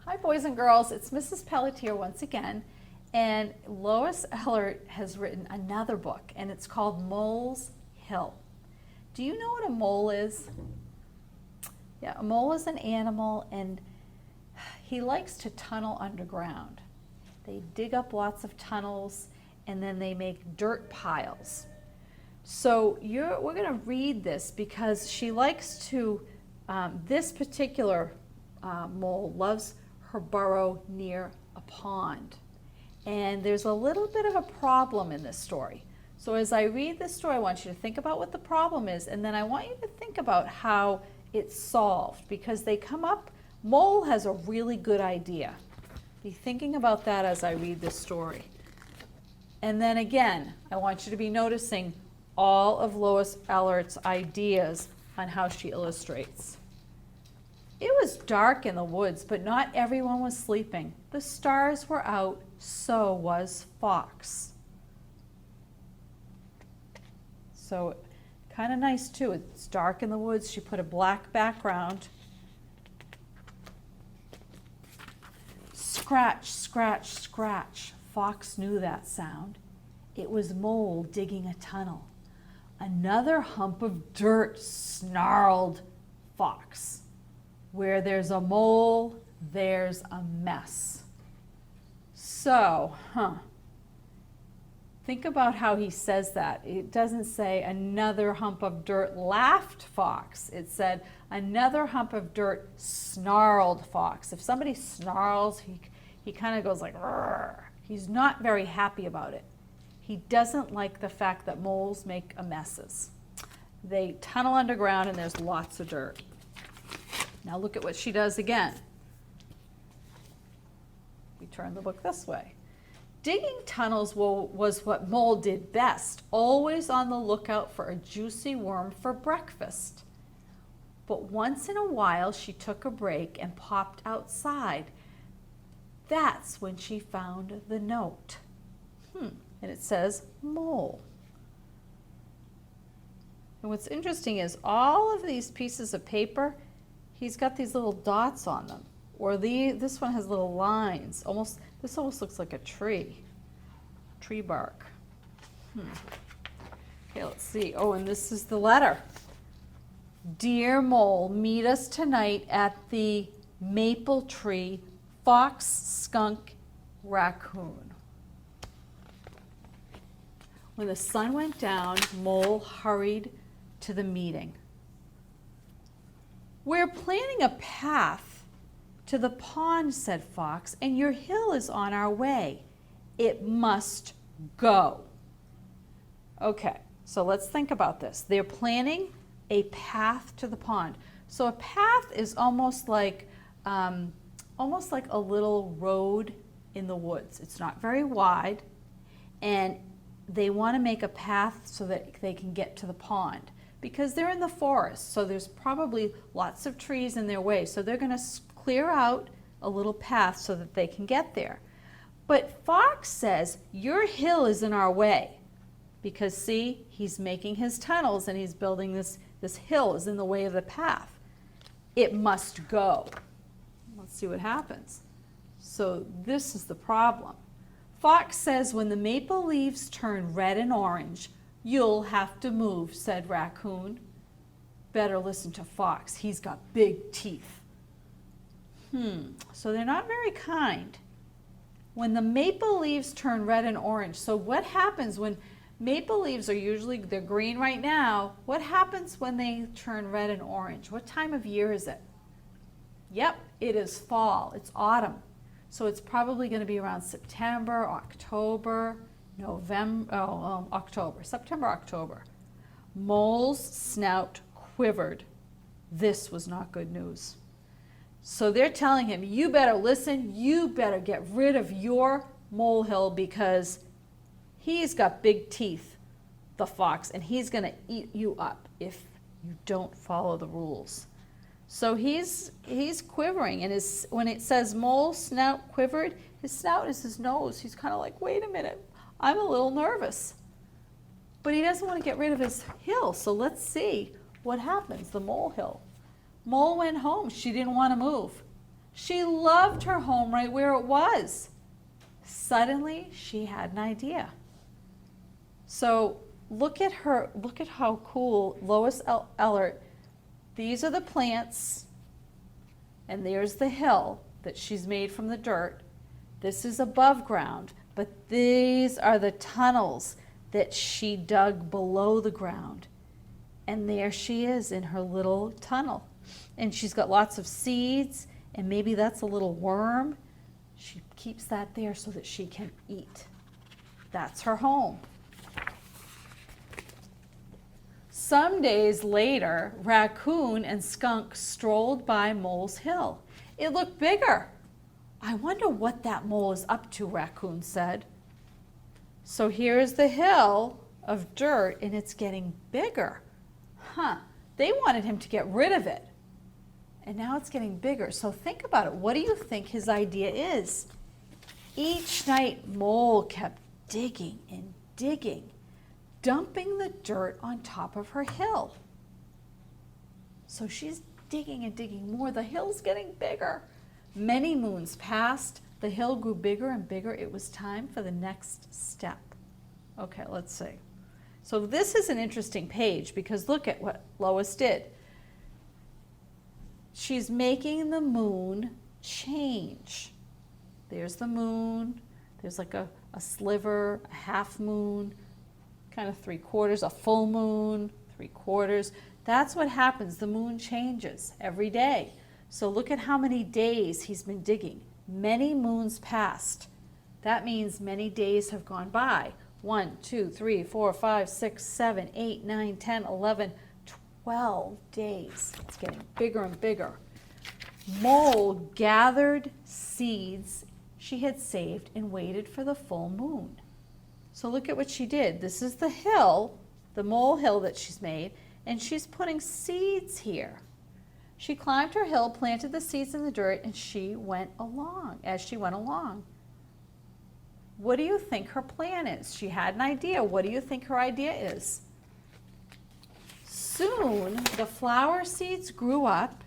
Hi boys and girls, it's Mrs. Pelletier once again, and Lois Ehlert has written another book, and it's called Mole's Hill. Do you know what a mole is? Yeah, a mole is an animal, and he likes to tunnel underground. They dig up lots of tunnels, and then they make dirt piles. So we're going to read this because she likes to, this particular mole loves her burrow near a pond. And there's a little bit of a problem in this story. So as I read this story, I want you to think about what the problem is, and then I want you to think about how it's solved, because they come up, Mole has a really good idea. Be thinking about that as I read this story. And then again, I want you to be noticing all of Lois Ehlert's ideas on how she illustrates. It was dark in the woods, but not everyone was sleeping. The stars were out, so was Fox. So kind of nice too. It's dark in the woods. She put a black background. Scratch, scratch, scratch. Fox knew that sound. It was Mole digging a tunnel. Another hump of dirt, snarled Fox. Where there's a mole, there's a mess. So, think about how he says that. It doesn't say another hump of dirt laughed Fox. It said another hump of dirt snarled Fox. If somebody snarls, he kind of goes like, "Rrr." He's not very happy about it. He doesn't like the fact that moles make messes. They tunnel underground and there's lots of dirt. Now look at what she does again. We turn the book this way. Digging tunnels was what Mole did best, always on the lookout for a juicy worm for breakfast. But once in a while she took a break and popped outside. That's when she found the note. And it says Mole. And what's interesting is all of these pieces of paper, he's got these little dots on them, or this one has little lines. This almost looks like a tree bark. Okay, let's see. Oh, and this is the letter. Dear Mole, meet us tonight at the maple tree. Fox, skunk, raccoon. When the sun went down, Mole hurried to the meeting. We're planning a path to the pond, said Fox, and your hill is on our way. It must go. Okay, so let's think about this. They're planning a path to the pond. So a path is almost like a little road in the woods. It's not very wide, and they want to make a path so that they can get to the pond, because they're in the forest, so there's probably lots of trees in their way. So they're going to clear out a little path so that they can get there. But Fox says, your hill is in our way, because see, he's making his tunnels and he's building this hill is in the way of the path. It must go. Let's see what happens. So this is the problem. Fox says, when the maple leaves turn red and orange, you'll have to move, said Raccoon. Better listen to Fox. He's got big teeth. So they're not very kind. When the maple leaves turn red and orange, so what happens when maple leaves are they're green right now. What happens when they turn red and orange? What time of year is it? Yep, it is fall. It's autumn. So it's probably going to be around September, October, September, October. Mole's snout quivered. This was not good news. So they're telling him, you better listen, you better get rid of your molehill, because he's got big teeth, the fox, and he's going to eat you up if you don't follow the rules. So he's quivering, and when it says Mole's snout quivered, his snout is his nose. He's kind of like, wait a minute, I'm a little nervous. But he doesn't want to get rid of his hill, so let's see what happens, the molehill. Mole went home. She didn't want to move. She loved her home right where it was. Suddenly, she had an idea. So look at her, look at how cool Lois Ehlert, these are the plants, and there's the hill that she's made from the dirt. This is above ground, but these are the tunnels that she dug below the ground. And there she is in her little tunnel. And she's got lots of seeds, and maybe that's a little worm. She keeps that there so that she can eat. That's her home. Some days later, Raccoon and Skunk strolled by Mole's hill. It looked bigger. I wonder what that mole is up to, Raccoon said. So here's the hill of dirt, and it's getting bigger. They wanted him to get rid of it. And now it's getting bigger. So think about it. What do you think his idea is? Each night, Mole kept digging and digging, dumping the dirt on top of her hill. So she's digging and digging more. The hill's getting bigger. Many moons passed. The hill grew bigger and bigger. It was time for the next step. Okay, let's see. So this is an interesting page because look at what Lois did. She's making the moon change. There's the moon. There's like a sliver, a half moon, kind of 3/4, a full moon, 3/4. That's what happens. The moon changes every day. So look at how many days he's been digging. Many moons passed. That means many days have gone by. 1, 2, 3, 4, 5, 6, 7, 8, 9, 10, 11, 12 days. It's getting bigger and bigger. Mole gathered seeds she had saved and waited for the full moon. So look at what she did. This is the hill, the mole hill that she's made, and she's putting seeds here. She climbed her hill, planted the seeds in the dirt, and she went along. As she went along, what do you think her plan is? She had an idea. What do you think her idea is? Soon, the flower seeds grew up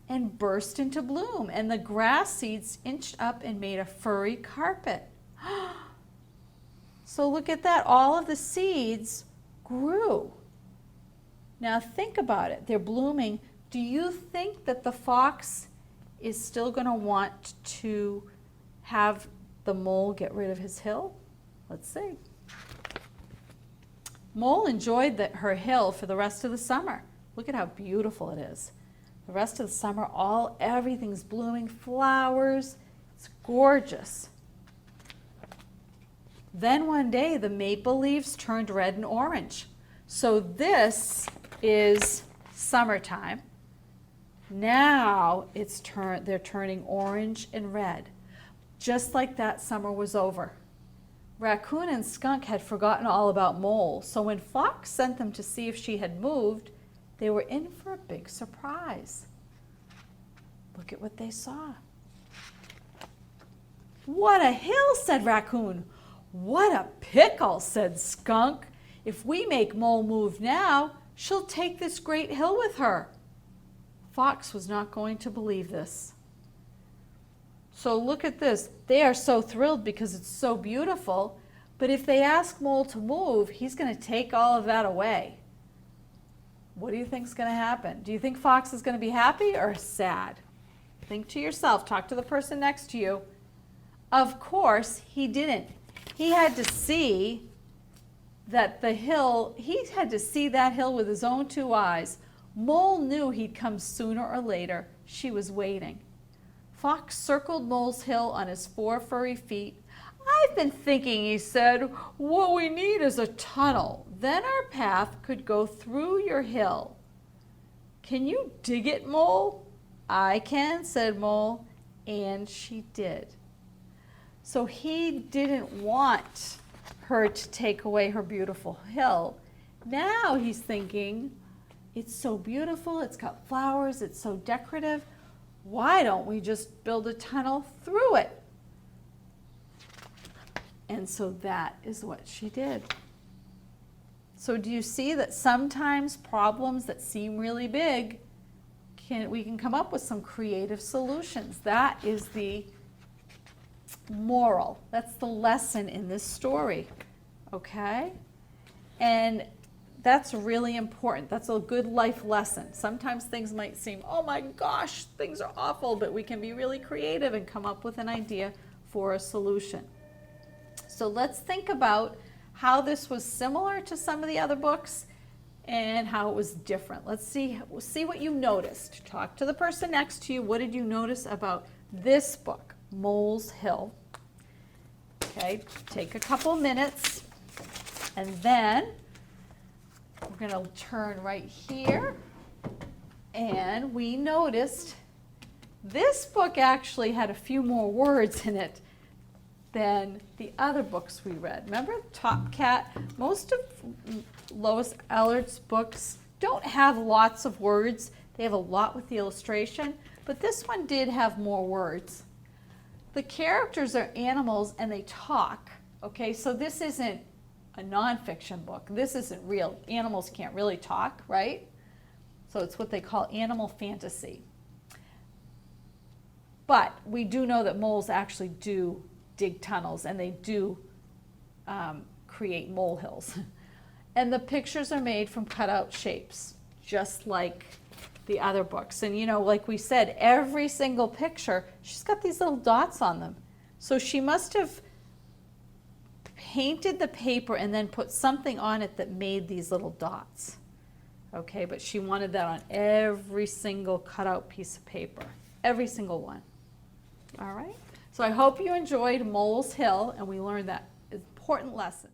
and burst into bloom, and the grass seeds inched up and made a furry carpet. So look at that. All of the seeds grew. Now think about it. They're blooming. Do you think that the fox is still going to want to have the mole get rid of his hill? Let's see. Mole enjoyed her hill for the rest of the summer. Look at how beautiful it is. The rest of the summer, everything's blooming, flowers. It's gorgeous. Then one day, the maple leaves turned red and orange. So this is summertime. Now they're turning orange and red, just like that summer was over. Raccoon and Skunk had forgotten all about Mole, so when Fox sent them to see if she had moved, they were in for a big surprise. Look at what they saw. What a hill, said Raccoon. What a pickle, said Skunk. If we make Mole move now, she'll take this great hill with her. Fox was not going to believe this. So look at this. They are so thrilled because it's so beautiful, but if they ask Mole to move, he's going to take all of that away. What do you think is going to happen? Do you think Fox is going to be happy or sad? Think to yourself. Talk to the person next to you. Of course, he didn't. He had to see that the hill, he had to see that hill with his own 2 eyes. Mole knew he'd come sooner or later. She was waiting. Fox circled Mole's hill on his 4 furry feet. I've been thinking, he said, what we need is a tunnel. Then our path could go through your hill. Can you dig it, Mole? I can, said Mole, and she did. So he didn't want her to take away her beautiful hill. Now he's thinking, it's so beautiful, it's got flowers, it's so decorative. Why don't we just build a tunnel through it? And so that is what she did. So do you see that sometimes problems that seem really big we can come up with some creative solutions. That is the moral. That's the lesson in this story, okay? And that's really important. That's a good life lesson. Sometimes things might seem, oh my gosh, things are awful, but we can be really creative and come up with an idea for a solution. So let's think about how this was similar to some of the other books and how it was different. Let's see what you noticed. Talk to the person next to you. What did you notice about this book, Mole's Hill? Okay, take a couple minutes, and then we're going to turn right here, and we noticed this book actually had a few more words in it than the other books we read. Remember Top Cat? Most of Lois Ellard's books don't have lots of words. They have a lot with the illustration, but this one did have more words. The characters are animals and they talk, okay? So this isn't a nonfiction book. This isn't real. Animals can't really talk, right? So it's what they call animal fantasy. But we do know that moles actually do dig tunnels, and they do create molehills. And the pictures are made from cutout shapes, just like the other books. And you know, like we said, every single picture, she's got these little dots on them. So she must have painted the paper and then put something on it that made these little dots. Okay, but she wanted that on every single cutout piece of paper, every single one. All right. So I hope you enjoyed Mole's Hill and we learned that important lesson.